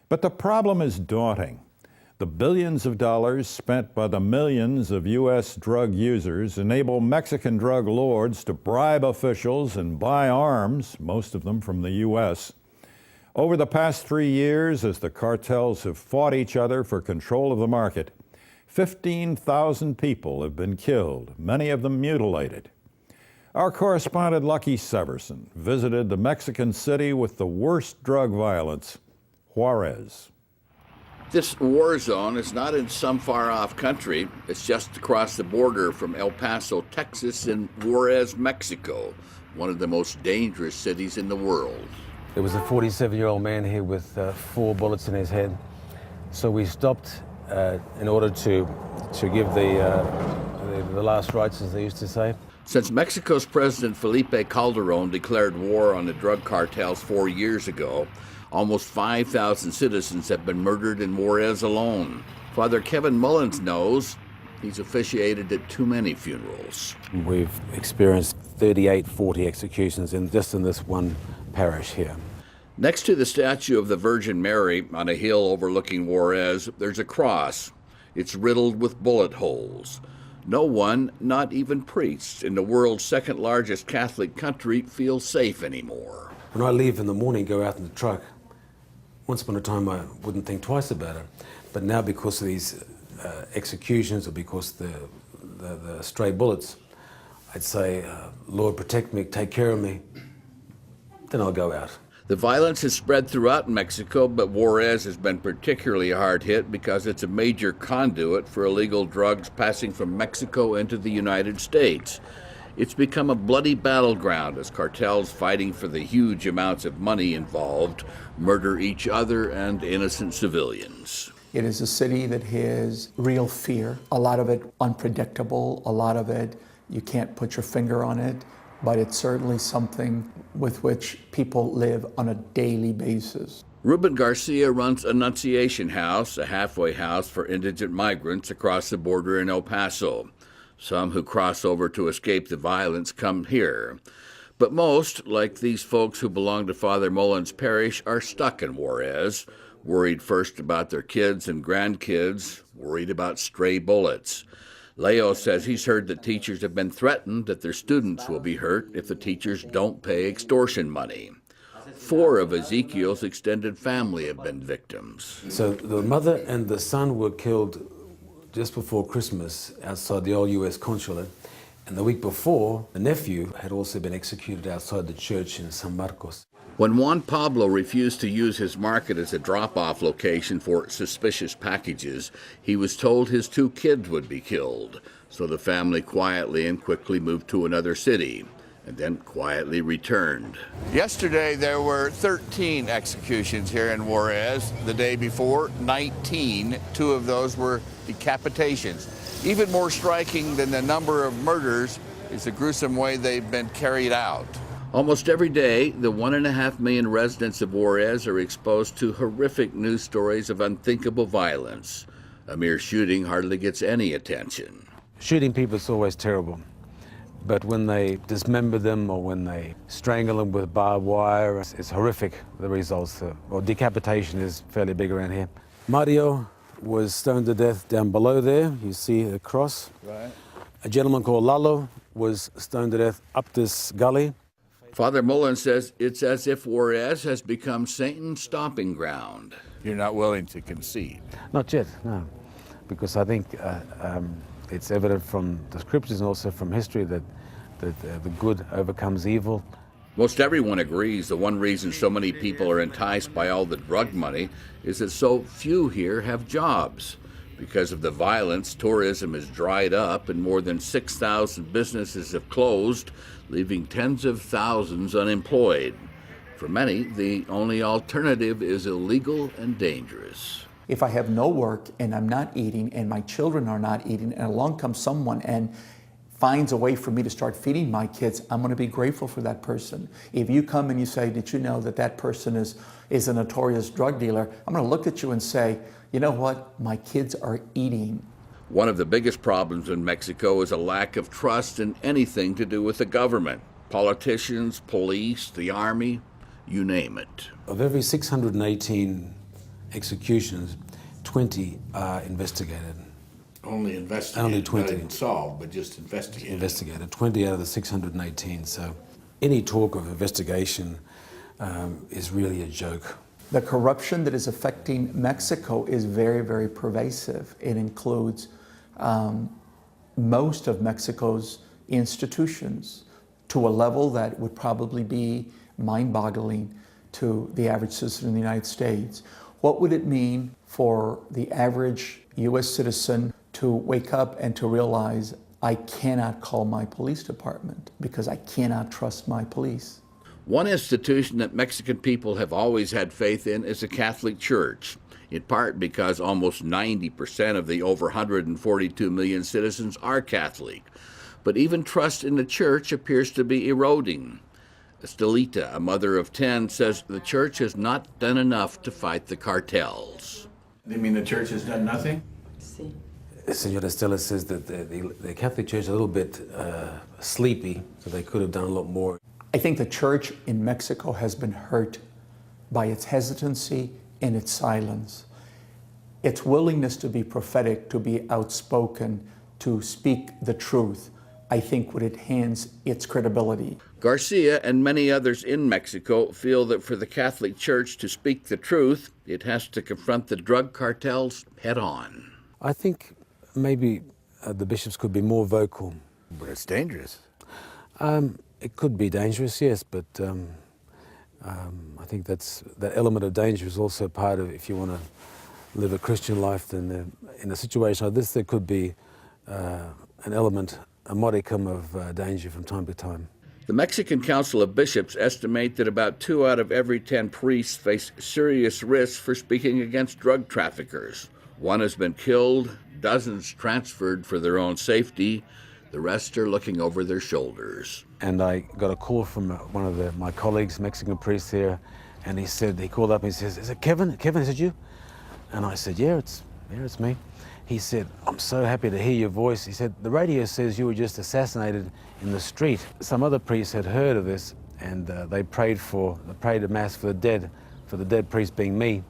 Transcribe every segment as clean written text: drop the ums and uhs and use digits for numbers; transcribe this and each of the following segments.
But the problem is daunting. The billions of dollars spent by the millions of U.S. drug users enable Mexican drug lords to bribe officials and buy arms, most of them from the U.S. Over the past 3 years, as the cartels have fought each other for control of the market, 15,000 people have been killed, many of them mutilated. Our correspondent Lucky Severson visited the Mexican city with the worst drug violence, Juarez. This war zone is not in some far-off country. It's just across the border from El Paso, Texas, and Juarez, Mexico, one of the most dangerous cities in the world. There was a 47-year-old man here with 4 bullets in his head. So we stopped in order to give the last rites, as they used to say. Since Mexico's President Felipe Calderon declared war on the drug cartels 4 years ago, almost 5,000 citizens have been murdered in Juarez alone. Father Kevin Mullins knows he's officiated at too many funerals. We've experienced 38, 40 executions just in this one parish here. Next to the statue of the Virgin Mary on a hill overlooking Juarez, there's a cross. It's riddled with bullet holes. No one, not even priests, in the world's second largest Catholic country feels safe anymore. When I leave in the morning, go out in the truck, once upon a time I wouldn't think twice about it. But now, because of these executions or because the stray bullets, I'd say, Lord, protect me, take care of me. Then I'll go out. The violence has spread throughout Mexico, but Juarez has been particularly hard hit because it's a major conduit for illegal drugs passing from Mexico into the United States. It's become a bloody battleground as cartels fighting for the huge amounts of money involved murder each other and innocent civilians. It is a city that has real fear, a lot of it unpredictable, a lot of it you can't put your finger on it, but it's certainly something with which people live on a daily basis. Ruben Garcia runs Annunciation House, a halfway house for indigent migrants across the border in El Paso. Some who cross over to escape the violence come here. But most, like these folks who belong to Father Mullins' parish, are stuck in Juarez, worried first about their kids and grandkids, worried about stray bullets. Leo says he's heard that teachers have been threatened that their students will be hurt if the teachers don't pay extortion money. 4 of Ezekiel's extended family have been victims. So the mother and the son were killed just before Christmas outside the old U.S. consulate. And the week before, the nephew had also been executed outside the church in San Marcos. When Juan Pablo refused to use his market as a drop-off location for suspicious packages, he was told his 2 kids would be killed. So the family quietly and quickly moved to another city, and then quietly returned. Yesterday there were 13 executions here in Juarez. The day before, 19. 2 of those were decapitations. Even more striking than the number of murders is the gruesome way they've been carried out. Almost every day, the 1.5 million residents of Juarez are exposed to horrific news stories of unthinkable violence. A mere shooting hardly gets any attention. Shooting people is always terrible. But when they dismember them or when they strangle them with barbed wire, it's horrific, the results. Well, decapitation is fairly big around here. Mario was stoned to death down below there. You see the cross. Right. A gentleman called Lalo was stoned to death up this gully. Father Mullins says it's as if Juarez has become Satan's stomping ground. You're not willing to concede? Not yet, no. Because I think it's evident from the scriptures and also from history that the good overcomes evil. Most everyone agrees the one reason so many people are enticed by all the drug money is that so few here have jobs. Because of the violence, tourism has dried up and more than 6,000 businesses have closed, leaving tens of thousands unemployed. For many, the only alternative is illegal and dangerous. If I have no work and I'm not eating and my children are not eating and along comes someone and finds a way for me to start feeding my kids, I'm going to be grateful for that person. If you come and you say, did you know that that person is a notorious drug dealer? I'm going to look at you and say, you know what? My kids are eating. One of the biggest problems in Mexico is a lack of trust in anything to do with the government. Politicians, police, the army, you name it. Of every 618 executions, 20 are investigated. Only investigated, Only 20. not even solved, but just investigated. Investigated, 20 out of the 618. So any talk of investigation is really a joke. The corruption that is affecting Mexico is very, very pervasive. It includes most of Mexico's institutions to a level that would probably be mind-boggling to the average citizen in the United States. What would it mean for the average U.S. citizen to wake up and to realize, I cannot call my police department because I cannot trust my police? One institution that Mexican people have always had faith in is the Catholic Church, in part because almost 90% of the over 142 million citizens are Catholic. But even trust in the church appears to be eroding. Estelita, a mother of 10, says the church has not done enough to fight the cartels. You mean the church has done nothing? Senora Estela says that the Catholic Church is a little bit sleepy, so they could have done a lot more. I think the church in Mexico has been hurt by its hesitancy and its silence. Its willingness to be prophetic, to be outspoken, to speak the truth, I think would enhance its credibility. Garcia and many others in Mexico feel that for the Catholic Church to speak the truth, it has to confront the drug cartels head on. I think maybe the bishops could be more vocal. But it's dangerous. It could be dangerous, yes, but I think that element of danger is also part of, if you want to live a Christian life, then in a situation like this, there could be an element, a modicum of danger from time to time. The Mexican Council of Bishops estimate that about 2 out of every 10 priests face serious risks for speaking against drug traffickers. 1 has been killed, dozens transferred for their own safety. The rest are looking over their shoulders. And I got a call from one of my colleagues, Mexican priest here, and he called up and he says, "Is it Kevin? Kevin, is it you?" And I said, yeah, it's me. He said, "I'm so happy to hear your voice." He said, "The radio says you were just assassinated in the street." Some other priests had heard of this, and they prayed a mass for the dead priest being me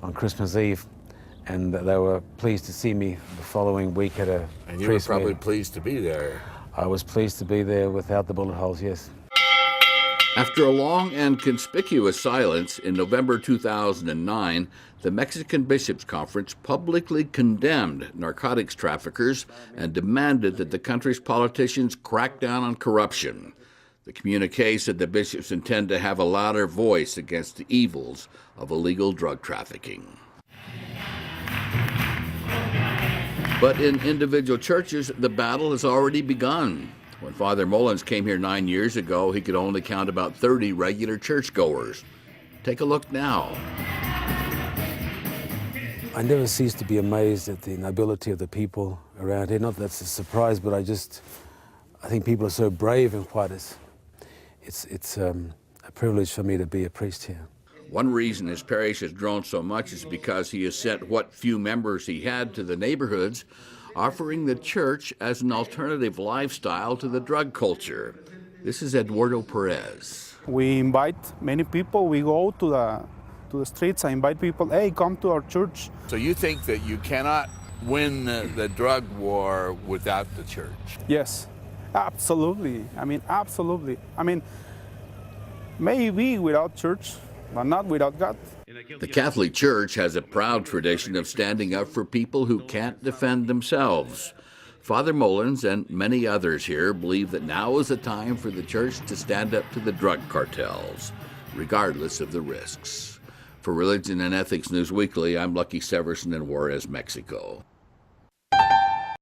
on Christmas Eve. And they were pleased to see me the following week at a And you were priest probably meeting. pleased to be there. I was pleased to be there without the bullet holes, yes. After a long and conspicuous silence in November 2009, the Mexican Bishops' Conference publicly condemned narcotics traffickers and demanded that the country's politicians crack down on corruption. The communique said the bishops intend to have a louder voice against the evils of illegal drug trafficking. But in individual churches, the battle has already begun. When Father Mullins came here 9 years ago, he could only count about 30 regular churchgoers. Take a look now. I never cease to be amazed at the nobility of the people around here. Not that that's a surprise, but I think people are so brave and quiet. It's a privilege for me to be a priest here. One reason his parish has grown so much is because he has sent what few members he had to the neighborhoods, offering the church as an alternative lifestyle to the drug culture. This is Eduardo Perez. We invite many people. We go to the streets. I invite people, hey, come to our church. So you think that you cannot win the drug war without the church? Yes, absolutely. Absolutely. Maybe without church, but not without God. The Catholic Church has a proud tradition of standing up for people who can't defend themselves. Father Mullins and many others here believe that now is the time for the church to stand up to the drug cartels, regardless of the risks. For Religion and Ethics News Weekly, I'm Lucky Severson in Juarez, Mexico.